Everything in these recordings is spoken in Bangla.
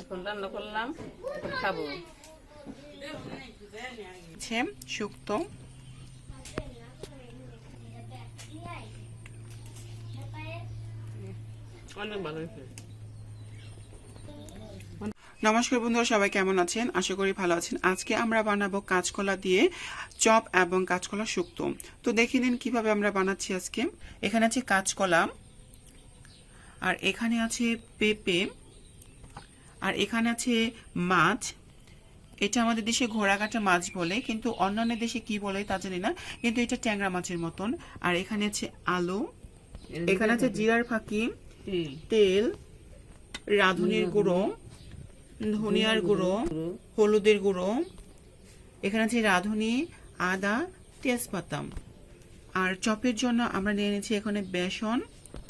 এখন রান্না করলাম, এখন খাবো। শুক্তো অনেক ভালো হয়েছে। নমস্কার বন্ধুরা, সবাই কেমন আছেন? আশা করি ভালো আছেন। আজকে আমরা বানাবো কাঁচকলা দিয়ে চপ এবং কাঁচকলা শুক্তো। তো দেখে নিন কিভাবে আমরা বানাচ্ছি আজকে। এখানে আছে কাঁচকলা, আর এখানে আছে পেঁপে, আর এখানে আছে মাছ। এটা আমাদের দেশে ঘোড়াকাটা মাছ বলে, কিন্তু অন্যান্য দেশে কি বলে তা জানি না, কিন্তু এটা ট্যাংরা মাছের মতন। আর এখানে আছে আলু, এখানে আছে জিরার ফাঁকি, তেল, রাঁধুনির গুঁড়ো, ধনিয়ার গুঁড়ো, হলুদের গুঁড়ো, এখানে আছে রাঁধুনি, আদা, তেজপাতা। আর চপের জন্য আমরা নিয়ে নিয়েছি এখানে বেসন,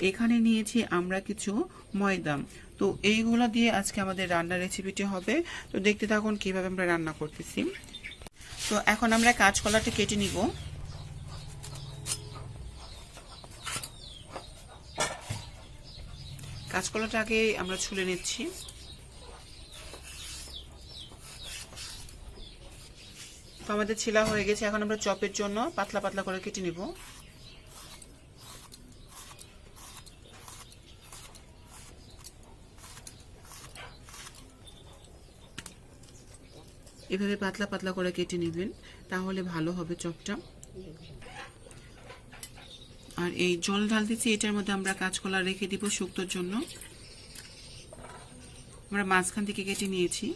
এখানে নিয়েছি আমরা কিছু ময়দা। তো এইগুলো দিয়ে আজকে আমাদের রান্নার রেসিপিটি হবে। তো দেখতে থাকুন কিভাবে আমরা রান্না করতেছি। তো এখন আমরা কাঁচকলাটা কেটে নিব। কাঁচকলাটা আগে আমরা ছুলে নিচ্ছি। তো আমাদের ছিলা হয়ে গেছে, এখন আমরা চপের জন্য পাতলা পাতলা করে কেটে নিব। এভাবে পাতলা পাতলা করে কেটে নেবেন, তাহলে ভালো হবে চপটা। আর এই জল ঢালতেছি, এটার মধ্যে আমরা কাঁচকলা রেখে দিব শুক্তোর জন্য। আমরা মাঝখান থেকে কেটে নিয়েছি।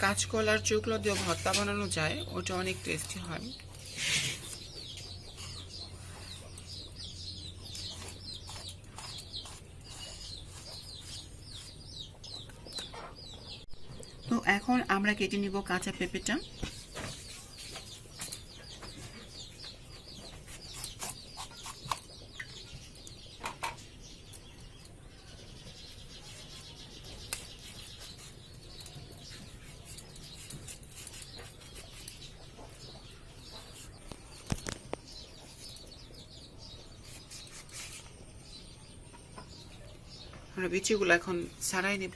কাঁচকলার চুকলো দিয়ে ভর্তা বানানো যায়, ওটা অনেক টেস্টি হয়। তো এখন আমরা কেটে নিব কাঁচা পেঁপেটা। আমরা বিচিগুলো এখন ছাড়াই নেব।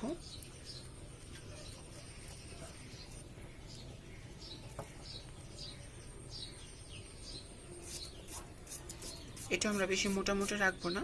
এটা আমরা বেশি মোটা মোটা রাখবো না।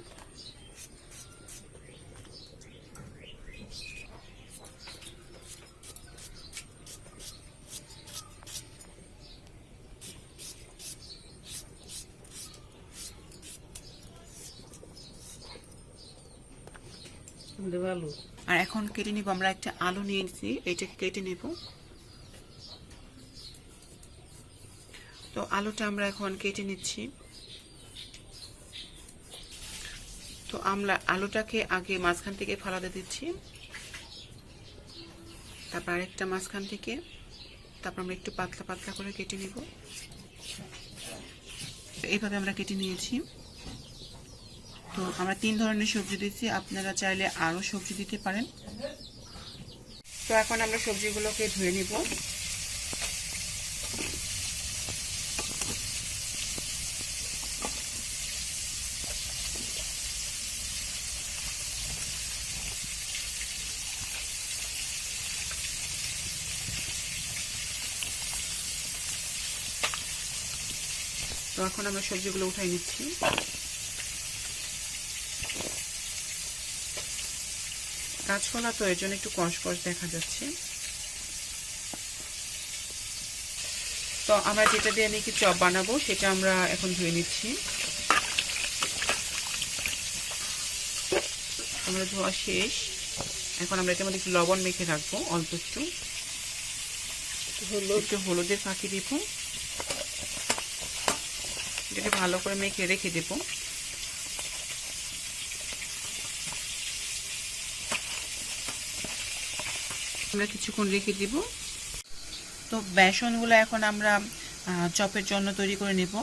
আলু আর এখন কেটে নিব, আমরা একটা আলু নিয়েছি, এটাকে কেটে নেব। তো আলুটা আমরা এখন কেটে নিচ্ছি। তো আমরা আলুটাকে আগে মাঝখান থেকে ফালাতে দিচ্ছি, তারপর আরেকটা মাঝখান থেকে, তারপর আমরা একটু পাতলা পাতলা করে কেটে নিব। এইভাবে আমরা কেটে নিয়েছি। তো আমরা 3 ধরনের সবজি দিচ্ছি, আপনারা চাইলে আরও সবজি দিতে পারেন। তো এখন আমরা সবজিগুলোকে ধুয়ে নিব। তো এখন আমরা সবজিগুলো উঠাই নিচ্ছি। কাঁচকলা তো এর জন্য একটু কষকষ দেখা যাচ্ছে। তো আমরা যেটা দিয়ে নাকি চপ বানাবো সেটা আমরা এখন ধুয়ে নিচ্ছি। আমরা ধোয়া শেষ। এখন আমরা এটার মধ্যে একটু লবণ মেখে রাখবো, অল্প একটু হলুদের ফাঁকি দিব। এটাকে ভালো করে মেখে রেখে দেব। আমরা কিছুক্ষণ রেখে দিব। তো বেসনগুলো এখন আমরা চপের জন্য তৈরি করে নেব।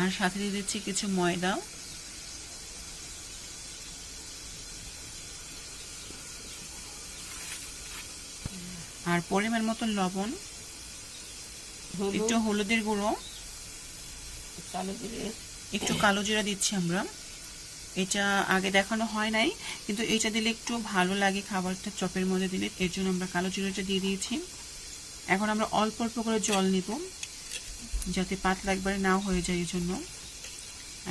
আর সাথে দিয়ে দিচ্ছি কিছু ময়দা। আর পরিমাণ মতো লবণ, একটু হলুদের গুঁড়ো, একটু কালো জিরা দিচ্ছি আমরা। এটা আগে দেখানো হয় নাই, কিন্তু এটা দিলে একটু ভালো লাগে খাবারটা চপের মধ্যে দিলে, এর জন্য আমরা কালো জিরাটা দিয়ে দিয়েছি। এখন আমরা অল্প অল্প করে জল নিব, যাতে পাতলা একবারে না হয়ে যায়। এই জন্য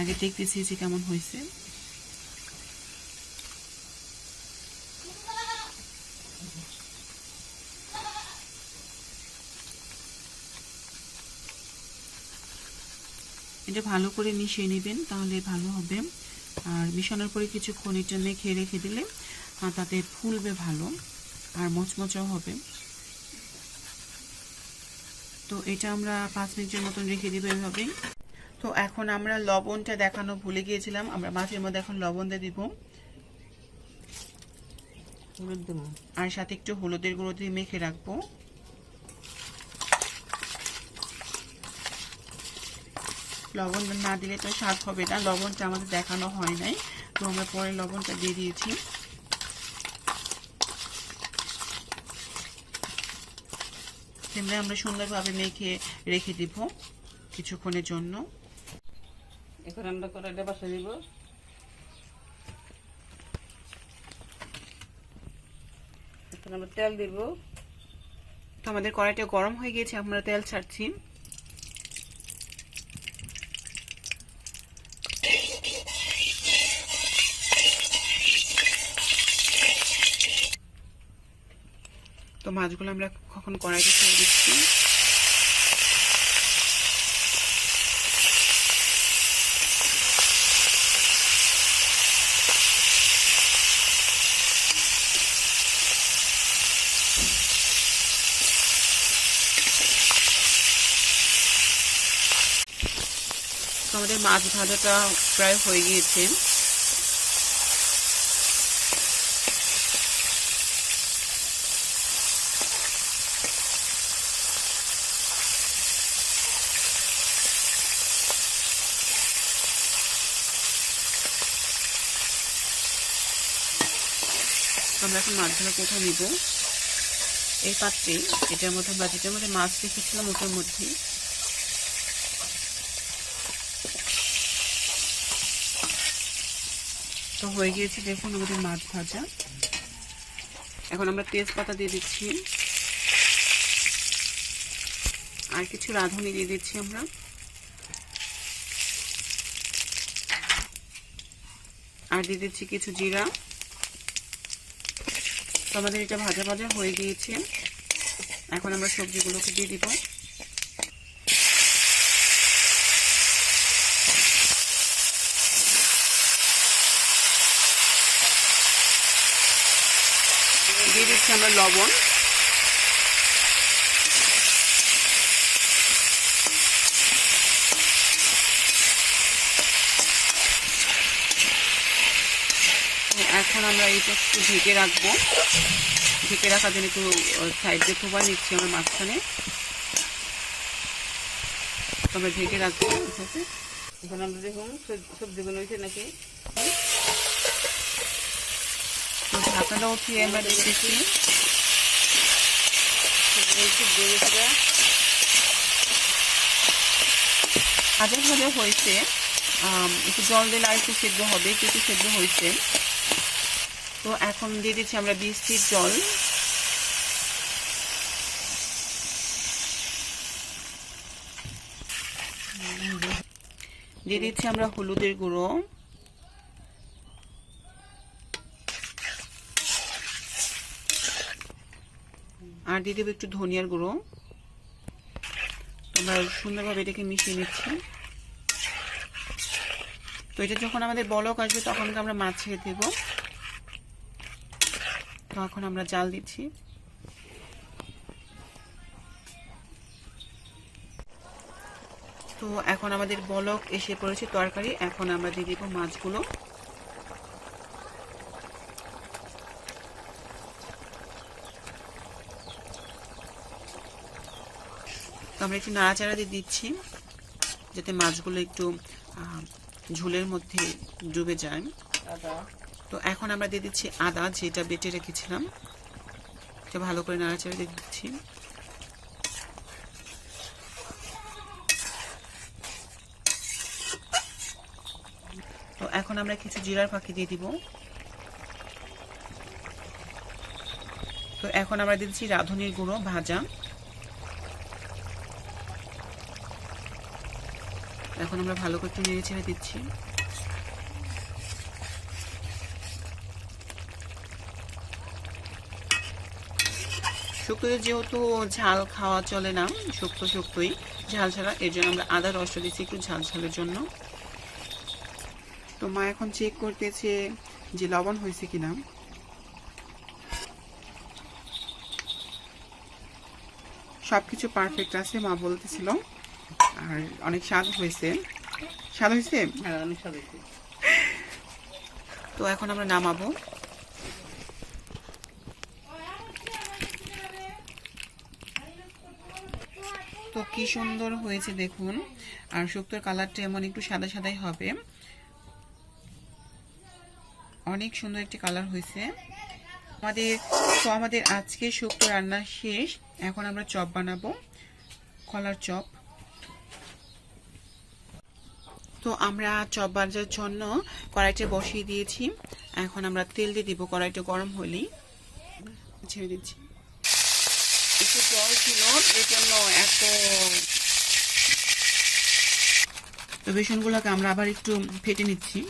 আগে দেখতেছি যে কেমন হয়েছে। এটা ভালো করে মিশিয়ে নেবেন, তাহলে ভালো হবে। আর মিশানোর পরে কিছুক্ষণ এটা মেখে রেখে দিলে তাতে ফুলবে ভালো আর মচমচাও হবে। তো এটা আমরা 5 মিনিটের মতন রেখে দিব এভাবেই। তো এখন আমরা লবণটা দেখানো ভুলে গিয়েছিলাম, আমরা মাছের মধ্যে এখন লবণ দিয়ে দিব, আর সাথে একটু হলুদের গুঁড়ো দিয়ে মেখে রাখবো। লবণ না দিলে তো স্বাদ হবে না, লবণটা আমাদের দেখানো হয় নাই, তো আমরা পরে লবণটা দিয়ে দিয়েছি। আমরা সুন্দরভাবে মেখে রেখে দিব কিছুক্ষণের জন্য। এখন আমরা কড়াইটা বসিয়ে দিব। এখন আমরা তেল দিব। তো আমাদের কড়াইটা গরম হয়ে গিয়েছে, আমরা তেল ছাড়ছি। তো মাছগুলো আমরা কখন কড়াইতে ছেড়ে দিচ্ছি। আমাদের মাছ ভাজাটা প্রায় হয়ে গিয়েছে। আমরা এখন মাছ ভাজা কোথায় নিব, এই পাত্রে, এটার মধ্যে বা যেটার মধ্যে মাছ রেখেছিলাম ওটার মধ্যে। তো হয়ে গিয়েছে দেখুন আমাদের মাছ ভাজা। এখন আমরা তেজপাতা দিয়ে দিচ্ছি, আর কিছু রাঁধুনি দিয়ে দিচ্ছি আমরা, আর দিয়ে দিচ্ছি কিছু জিরা। তো আমাদের এটা ভাজা ভাজা হয়ে গিয়েছে, এখন আমরা সবজিগুলোকে দিয়ে দিব। দিয়ে দিচ্ছি আমরা লবণ, এখন আমরা এটা একটু ঢেকে রাখবো। ঢেকে রাখার জন্য একটু সাইড দিয়ে থোবা নিচ্ছি আমরা মাঝখানে, আমরা ঢেকে রাখবো। এখন আমরা দেখুন সবজিগুলো হয়েছে নাকি। তো ঢাকাটা উঠিয়ে আমরা দেখতেছি ভাজা ভাজা হয়েছে। একটু জল দিলে আর একটু সেদ্ধ হবে, কিছু সেদ্ধ হয়েছে। তো এখন দিয়ে দিচ্ছি আমরা 20 লিটার জল। দিয়ে দিচ্ছি আমরা হলুদের গুঁড়ো, আর দিয়ে দেবো একটু ধনিয়ার গুঁড়ো। আমরা সুন্দরভাবে এটাকে মিশিয়ে নিচ্ছি। তো এটা যখন আমাদের বলক আসবে তখন আমরা মাছ ছেড়ে দেব। তো এখন আমরা জাল দিচ্ছি। তো এখন আমাদের বলক এসে পড়েছে তরকারি, এখন আমরা দিয়ে দেব মাছগুলো। তো আমরা একটু নাড়াচাড়া দিয়ে দিচ্ছি যাতে মাছগুলো একটু ঝোলের মধ্যে ডুবে যায়। তো এখন আমরা দিয়ে দিচ্ছি আদা, যেটা বেটে রেখেছিলাম। এটা ভালো করে নাড়াচাড়া দিয়ে দিচ্ছি। তো এখন আমরা কিছু জিরার ফাঁকি দিয়ে দিব। তো এখন আমরা দিচ্ছি রাঁধুনির গুঁড়ো ভাজা। এখন আমরা ভালো করে নেড়ে ছেড়ে দিচ্ছি। শুক্তোতে যেহেতু ঝাল খাওয়া চলে না, শুক্তোই ঝাল ছাড়া, এর জন্য আমরা আদা রসটা দিচ্ছি একটু ঝাল ঝালের জন্য। তো মা এখন চেক করতেছে যে লবণ হয়েছে কিনা। সবকিছু পারফেক্ট আছে মা বলতেছিল, আর অনেক স্বাদ হয়েছে। স্বাদ হয়েছে? হ্যাঁ, অনেক স্বাদ হয়েছে। তো এখন আমরা নামাবো। তো কি সুন্দর হয়েছে দেখুন, আর শুক্তোর কালারটা এমন একটু সাদা সাদাই হবে, অনেক সুন্দর একটি কালার হয়েছে আমাদের আজকে শুক্তো রান্না শেষ। এখন আমরা চপ বানাবো, কলার চপ। তো আমরা চপ ভাজার জন্য কড়াইটা বসিয়ে দিয়েছি। এখন আমরা তেল দিয়ে দিব, কড়াইটা গরম হলেই ছেড়ে দিচ্ছি। একটু জল ছিল এর জন্য এত। তো বেসনগুলোকে আমরা আবার একটু ফেটে নিচ্ছি।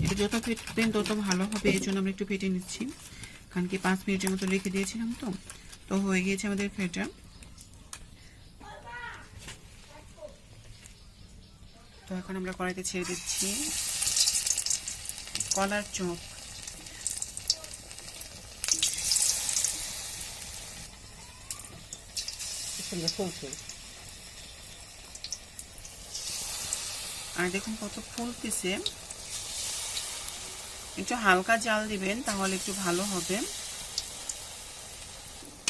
এটা যত ফেটবেন তত ভালো হবে, এই জন্য আমরা একটু ফেটে নিচ্ছি, কারণ কি 5 মিনিটের মতো রেখে দিয়েছিলাম। তো হয়ে গিয়েছে আমাদের ফেটা। তো এখন আমরা কড়াইতে ছেড়ে দিচ্ছি কলার চপ। আর দেখুন কত ফুলতেছে। একটু হালকা জাল দিবেন, তাহলে একটু ভালো হবে।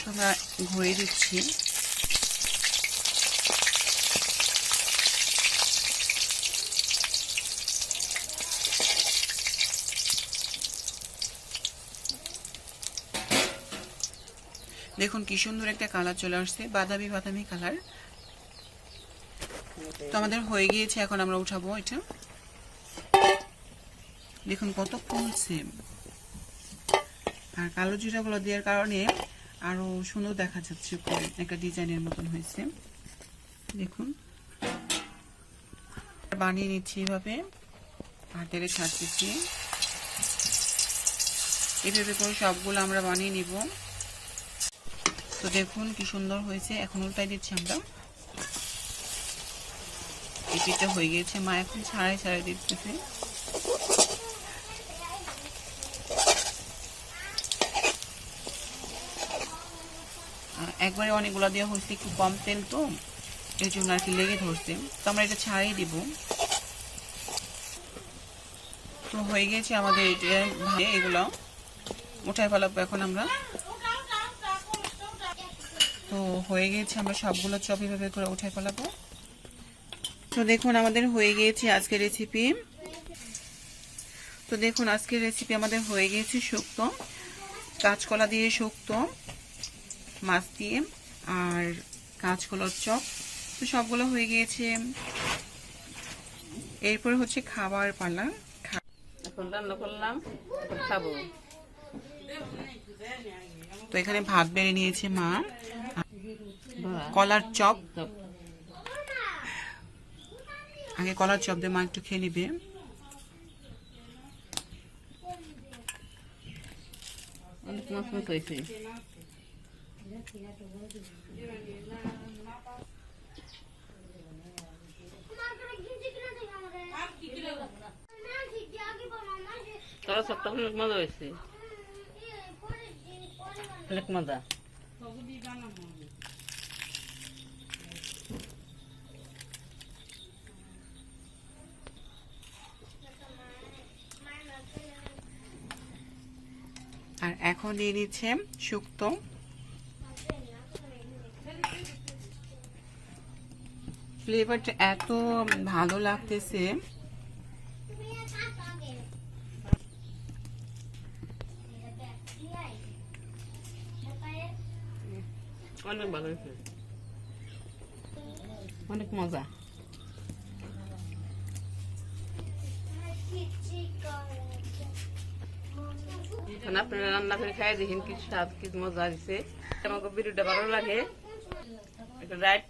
আমরা ঘুরিয়ে দিচ্ছি। দেখুন কি সুন্দর একটা কালার চলে আসছে, বাদামি বাদামি কালার। তো আমাদের হয়ে গিয়েছে, এখন আমরা উঠাবো এটা। দেখুন কত ফুলছে, আর কালো জিরাগুলো দেওয়ার কারণে আরো সুন্দর দেখা যাচ্ছে, একটা ডিজাইনের মতন হয়েছে। দেখুন বানিয়ে নিচ্ছি এভাবে, আর তেলে ছাড়তেছি। এভাবে করে সবগুলো আমরা বানিয়ে নিব। তো দেখুন কি সুন্দর হয়েছে। এখন উল্টাই দিচ্ছি আমরা। এই পিঠটা হয়ে গিয়েছে, মা এখন ছাড়াই ছাড়াই দিতেছে। একবারে অনেকগুলো দেওয়া হয়েছে, একটু কম তেল তো এই জন্য আর কি লেগে ধরছে। তো আমরা এটা ছাড়াই দিব। তো হয়ে গেছে আমাদের এগুলো উঠায় ফেলাবো এখন আমরা। তো হয়ে গেছে, আমরা সবগুলো চপ এভাবে করে উঠায় ফেলাবো। তো দেখুন আমাদের হয়ে গিয়েছে আজকের রেসিপি। তো দেখুন আজকের রেসিপি আমাদের হয়ে গিয়েছে শুক্তো, কাঁচকলা দিয়ে শুক্তো, মাছ দিয়ে, আর কাঁচকলার চপ। তো সবগুলো হয়ে গিয়েছে। এরপরে হচ্ছে খাবার পালা। এখন রান্না করলাম, এখন খাবো। তো এখানে ভাত বেড়ে নিয়েছে মা, কলার চপ। আগে কলার চপ দিয়ে মা একটু খেয়ে নিবে। অনেক মাছ মতো হয়েছে। তারা সবটা অনেক মজা হয়েছে, অনেক মজা। আর এখন দিয়ে নিচ্ছে শুক্তো। ফ্লেভারটা এত ভালো লাগতেছে। অনেক ভালো হয়েছে, অনেক মজা। এখন আপনারা রান্না করে খাই দেখেন কি স্বাদ, কি মজা দিছে। আমাকে ভিডিওটা ভালো লাগে একটা রাইট।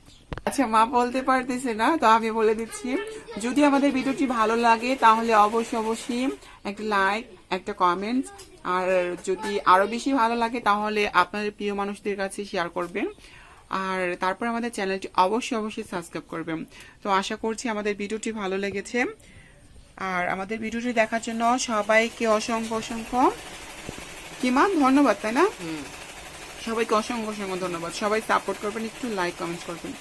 আচ্ছা, মা বলতে পারতেছে না, তো আমি বলে দিচ্ছি, যদি আমাদের ভিডিওটি ভালো লাগে তাহলে অবশ্যই একটা লাইক, একটা কমেন্ট, আর যদি আরো বেশি ভালো লাগে তাহলে আপনাদের প্রিয় মানুষদের কাছে শেয়ার করবেন, আর তারপর আমাদের চ্যানেলটি অবশ্যই সাবস্ক্রাইব করবেন। তো আশা করছি আমাদের ভিডিওটি ভালো লেগেছে, আর আমাদের ভিডিওটি দেখার জন্য সবাইকে অসংখ্য কি মা ধন্যবাদ, তাই না? সবাইকে অসংখ্য ধন্যবাদ। সবাই সাপোর্ট করবেন, একটু লাইক কমেন্ট করবেন।